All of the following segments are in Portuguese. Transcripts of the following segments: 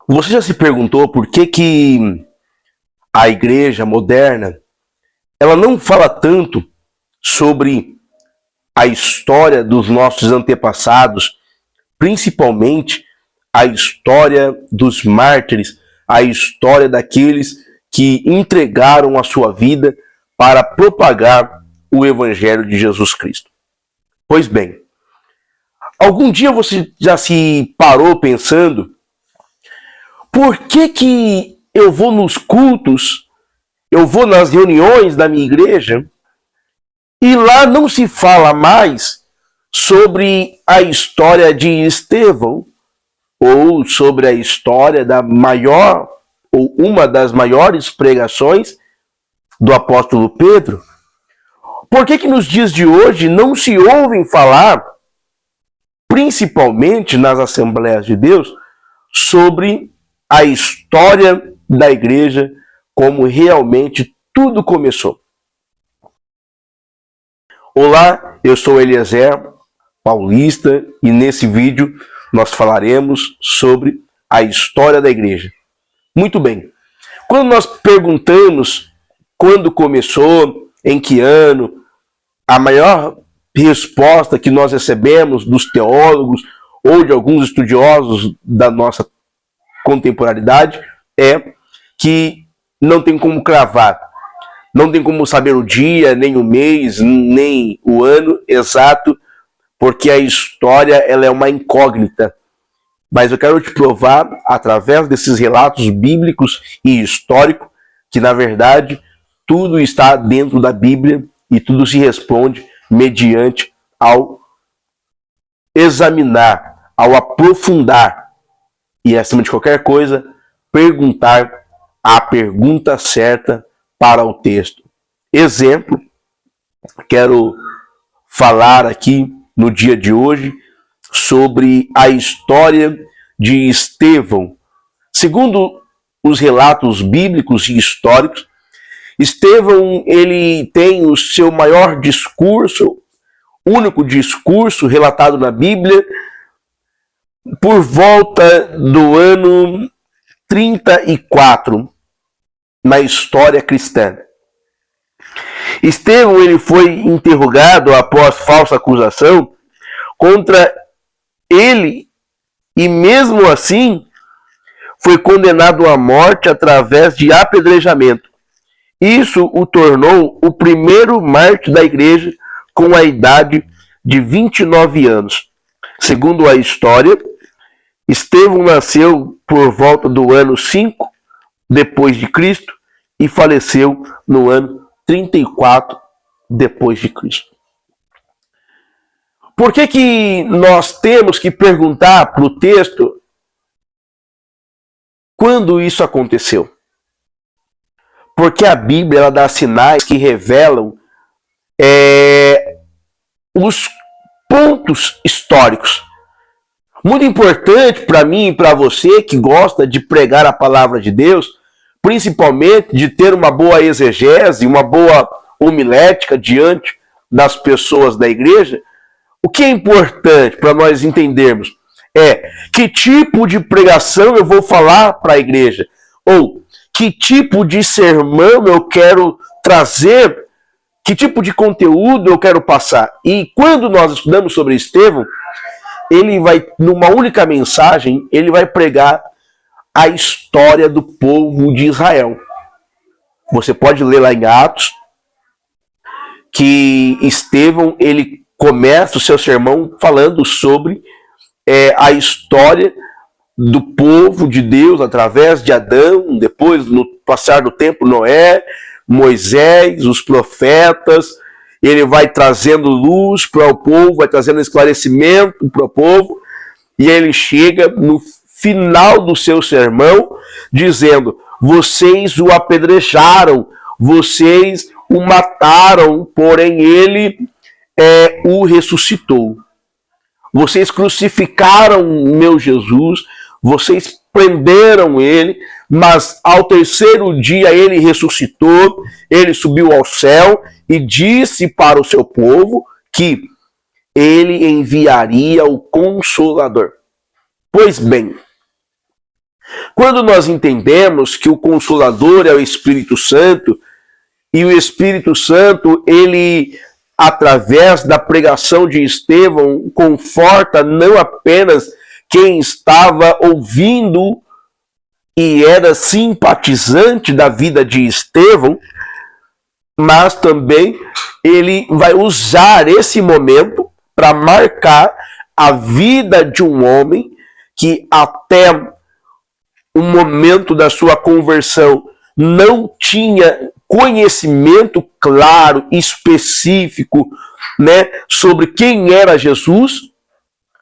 Você já se perguntou por que a igreja moderna ela não fala tanto sobre a história dos nossos antepassados, principalmente a história dos mártires, a história daqueles que entregaram a sua vida para propagar o Evangelho de Jesus Cristo? Pois bem, algum dia você já se parou pensando por que eu vou nos cultos, eu vou nas reuniões da minha igreja e lá não se fala mais sobre a história de Estevão ou sobre a história da maior ou uma das maiores pregações do apóstolo Pedro? Por que nos dias de hoje não se ouvem falar, principalmente nas Assembleias de Deus, sobre a história da igreja, como realmente tudo começou? Olá, eu sou Eliezer Paulista e nesse vídeo nós falaremos sobre a história da igreja. Muito bem, quando nós perguntamos quando começou, em que ano, a maior resposta que nós recebemos dos teólogos ou de alguns estudiosos da nossa contemporaneidade é que não tem como cravar, não tem como saber o dia, nem o mês, nem o ano exato, porque a história ela é uma incógnita. Mas eu quero te provar, através desses relatos bíblicos e históricos, que na verdade tudo está dentro da Bíblia e tudo se responde mediante ao examinar, ao aprofundar e, acima de qualquer coisa, perguntar a pergunta certa para o texto. Exemplo, quero falar aqui no dia de hoje sobre a história de Estevão. Segundo os relatos bíblicos e históricos, Estevão ele tem o seu maior discurso, único discurso relatado na Bíblia, por volta do ano 34 na história cristã. Estevão ele foi interrogado após falsa acusação contra ele e mesmo assim foi condenado à morte através de apedrejamento. Isso o tornou o primeiro mártir da igreja com a idade de 29 anos. Segundo a história, Estevão nasceu por volta do ano 5 depois de Cristo e faleceu no ano 34 depois de Cristo. Por que nós temos que perguntar para o texto quando isso aconteceu? Porque a Bíblia ela dá sinais que revelam os pontos históricos. Muito importante para mim e para você que gosta de pregar a palavra de Deus, principalmente de ter uma boa exegese, uma boa homilética diante das pessoas da igreja. O que é importante para nós entendermos é que tipo de pregação eu vou falar para a igreja, ou que tipo de sermão eu quero trazer, que tipo de conteúdo eu quero passar. E quando nós estudamos sobre Estevão, ele vai, numa única mensagem, ele vai pregar a história do povo de Israel. Você pode ler lá em Atos que Estevão ele começa o seu sermão falando sobre a história do povo de Deus através de Adão, depois no passar do tempo Noé, Moisés, os profetas. Ele vai trazendo luz para o povo, vai trazendo esclarecimento para o povo, e ele chega no final do seu sermão dizendo: vocês o apedrejaram, vocês o mataram, porém ele o ressuscitou. Vocês crucificaram meu Jesus, vocês prenderam ele, mas ao terceiro dia ele ressuscitou, ele subiu ao céu e disse para o seu povo que ele enviaria o Consolador. Pois bem, Quando nós entendemos que o Consolador é o Espírito Santo, e o Espírito Santo, ele, através da pregação de Estevão, conforta não apenas quem estava ouvindo e era simpatizante da vida de Estevão, mas também ele vai usar esse momento para marcar a vida de um homem que até o momento da sua conversão não tinha conhecimento claro, específico, né, sobre quem era Jesus.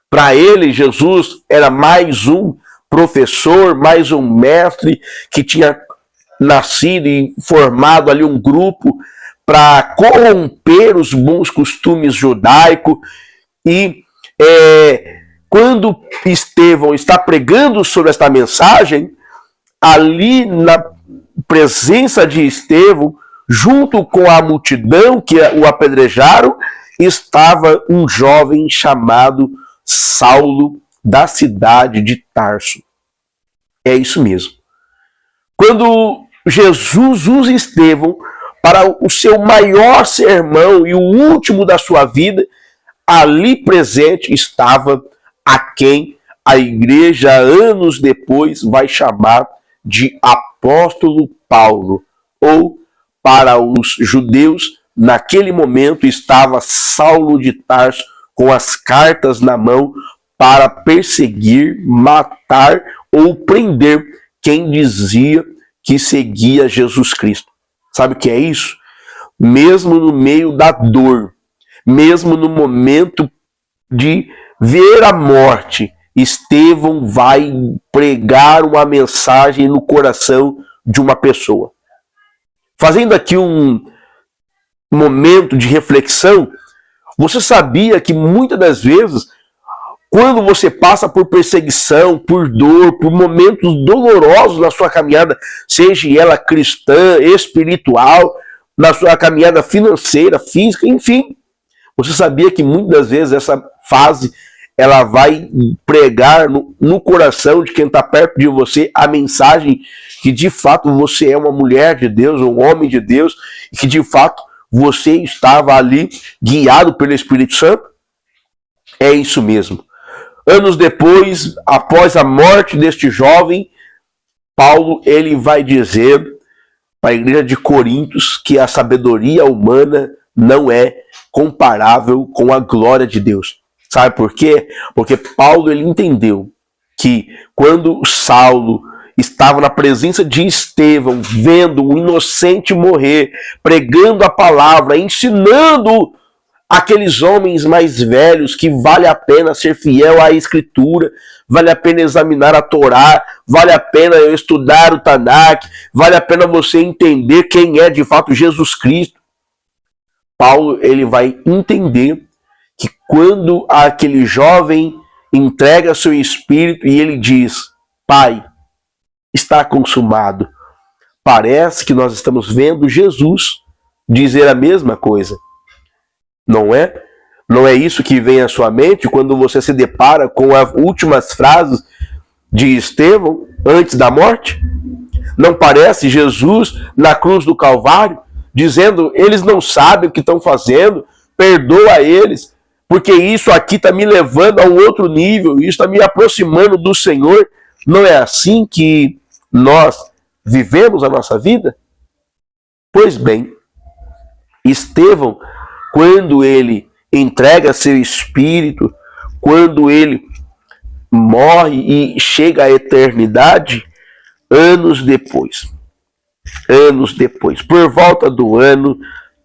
Para ele, Jesus era mais um professor, mais um mestre que tinha nascido e formado ali um grupo para corromper os bons costumes judaicos. E quando Estevão está pregando sobre esta mensagem, ali na presença de Estevão, junto com a multidão que o apedrejaram, estava um jovem chamado Saulo, da cidade de Tarso. É isso mesmo. Quando Jesus usa Estevão para o seu maior sermão e o último da sua vida, ali presente estava a quem a igreja, anos depois, vai chamar de apóstolo Paulo. Ou, para os judeus, naquele momento estava Saulo de Tarso com as cartas na mão para perseguir, matar ou prender quem dizia que seguia Jesus Cristo. Sabe o que é isso? Mesmo no meio da dor, mesmo no momento de ver a morte, Estevão vai pregar uma mensagem no coração de uma pessoa. Fazendo aqui um momento de reflexão, você sabia que muitas das vezes, quando você passa por perseguição, por dor, por momentos dolorosos na sua caminhada, seja ela cristã, espiritual, na sua caminhada financeira, física, enfim, você sabia que muitas das vezes essa fase ela vai pregar no coração de quem está perto de você a mensagem que de fato você é uma mulher de Deus, um homem de Deus, e que de fato você estava ali guiado pelo Espírito Santo? É isso mesmo. Anos depois, após a morte deste jovem, Paulo ele vai dizer para a igreja de Coríntios que a sabedoria humana não é comparável com a glória de Deus. Sabe por quê? Porque Paulo ele entendeu que quando Saulo estava na presença de Estevão, vendo um inocente morrer, pregando a palavra, ensinando aqueles homens mais velhos que vale a pena ser fiel à Escritura, vale a pena examinar a Torá, vale a pena estudar o Tanakh, vale a pena você entender quem é de fato Jesus Cristo. Paulo ele vai entender que quando aquele jovem entrega seu espírito e ele diz: Pai, está consumado, parece que nós estamos vendo Jesus dizer a mesma coisa. Não é? Não é isso que vem à sua mente quando você se depara com as últimas frases de Estevão antes da morte? Não parece Jesus na cruz do Calvário dizendo: eles não sabem o que estão fazendo, perdoa eles, porque isso aqui está me levando a um outro nível, isso está me aproximando do Senhor. Não é assim que nós vivemos a nossa vida? Pois bem, Estevão, quando ele entrega seu espírito, quando ele morre e chega à eternidade, anos depois, por volta do ano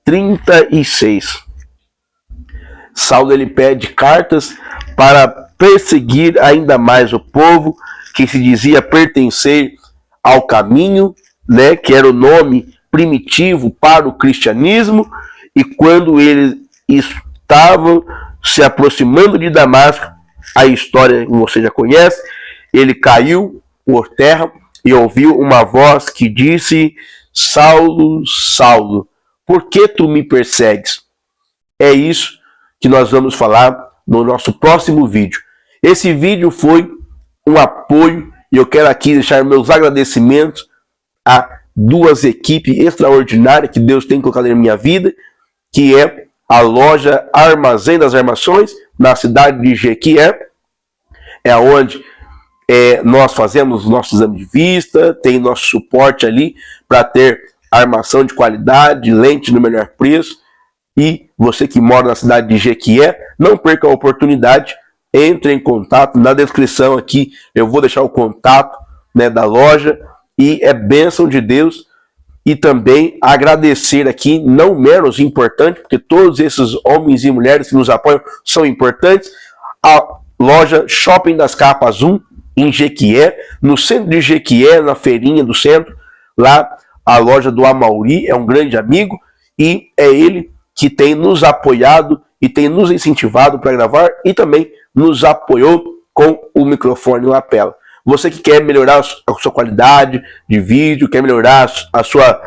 36, Saulo ele pede cartas para perseguir ainda mais o povo que se dizia pertencer ao caminho, né, que era o nome primitivo para o cristianismo. E quando eles estavam se aproximando de Damasco, a história que você já conhece, ele caiu por terra e ouviu uma voz que disse: Saulo, Saulo, por que tu me persegues? É isso que nós vamos falar no nosso próximo vídeo. Esse vídeo foi um apoio E eu quero aqui deixar meus agradecimentos a duas equipes extraordinárias que Deus tem colocado na minha vida, que é a loja Armazém das Armações, na cidade de Jequié, é onde nós fazemos nosso exame de vista, tem nosso suporte ali para ter armação de qualidade, lente no melhor preço. E você que mora na cidade de Jequié, não perca a oportunidade, entre em contato, na descrição aqui eu vou deixar o contato, né, da loja, e é bênção de Deus. E também agradecer aqui, não menos importante, porque todos esses homens e mulheres que nos apoiam são importantes, a loja Shopping das Capas 1, em Jequié, no centro de Jequié, na feirinha do centro, lá a loja do Amauri, é um grande amigo, e é ele que tem nos apoiado e tem nos incentivado para gravar, e também nos apoiou com o microfone lapela. Você que quer melhorar a sua qualidade de vídeo, quer melhorar a sua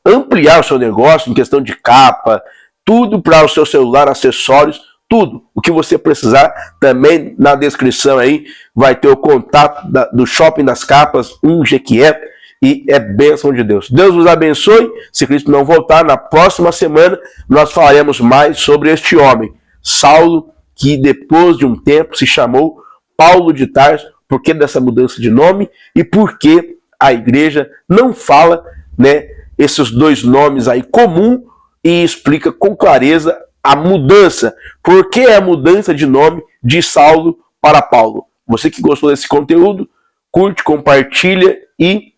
ampliar o seu negócio em questão de capa, tudo para o seu celular, acessórios, tudo o que você precisar, também na descrição aí vai ter o contato do Shopping das Capas, Jequié, e é bênção de Deus. Deus vos abençoe. Se Cristo não voltar, na próxima semana nós falaremos mais sobre este homem, Saulo, que depois de um tempo se chamou Paulo de Tarso. Por que dessa mudança de nome e por que a igreja não fala, né, esses dois nomes aí comum e explica com clareza a mudança. Por que a mudança de nome de Saulo para Paulo? Você que gostou desse conteúdo, curte, compartilha e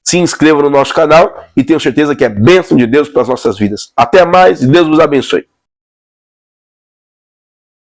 se inscreva no nosso canal, e tenho certeza que é bênção de Deus para as nossas vidas. Até mais e Deus vos abençoe.